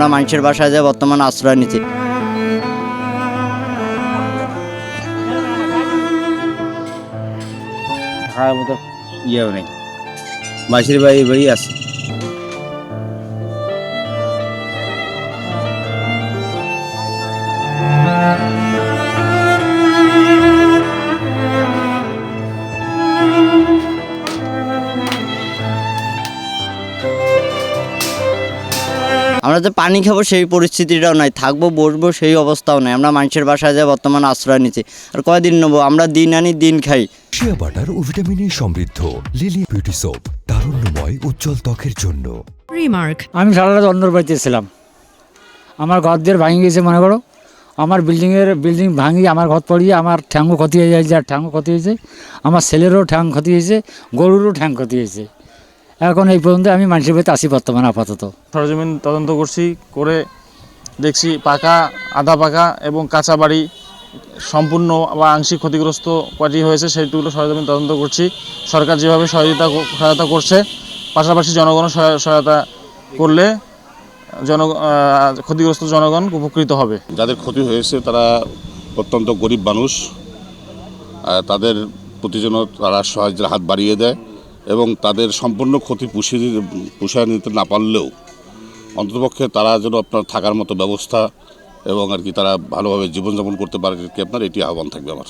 আমরা মানুষের বাসায় যে বর্তমানে আশ্রয় নিচ্ছি। থাকার মতো ইয়েও নেই, মাসির বাড়ি আছে। আমরা যে পানি খাবো সেই পরিস্থিতিটাও নাই, থাকবো বসবো সেই অবস্থাও নাই। আমরা মানুষের বাসায় যে বর্তমানে আশ্রয় নিচ্ছি, আর কয়দিন নেবো? আমরা দিন আনি দিন খাই। শিয়া বাটার ও ভিটামিনে সমৃদ্ধ লিলি বিউটি সোপ, তারুণ্যময় উজ্জ্বল ত্বকের জন্য। রিমার্ক। আমি সারা রাত অন্যর বাড়িতে ছিলাম, আমার ঘর দিয়ে ভাঙি গেছে। মনে করো আমার বিল্ডিং ভাঙি আমার ঘর পড়িয়ে আমার ঠ্যাংও ক্ষতি হয়ে যায়, যার ঠ্যাংও ক্ষতি হয়েছে, আমার ছেলেরও ঠ্যাং ক্ষতি হয়েছে, গরুরও ঠ্যাং ক্ষতি হয়েছে। এখন এই পর্যন্ত আমি মানুষের বাড়িতে আসি বর্তমানে আপাতত। সরজমিন তদন্ত করছি, করে দেখছি পাকা, আধা পাকা এবং কাঁচা বাড়ি সম্পূর্ণ বা আংশিক ক্ষতিগ্রস্ত কয়টি হয়েছে সেইগুলো সরজমিন তদন্ত করছি। সরকার যেভাবে সহায়তা করছে, পাশাপাশি জনগণও সহায়তা করলে ক্ষতিগ্রস্ত জনগণ উপকৃত হবে। যাদের ক্ষতি হয়েছে তারা অত্যন্ত গরিব মানুষ, তাদের প্রতি যেন তারা সাহায্যের হাত বাড়িয়ে দেয় এবং তাদের সম্পূর্ণ ক্ষতি পুষিয়ে নিতে না পারলেও অন্ততপক্ষে তারা যেন আপনার থাকার মতো ব্যবস্থা এবং আর কি তারা ভালোভাবে জীবনযাপন করতে পারে, আপনার এটি আহ্বান থাকবে আমার।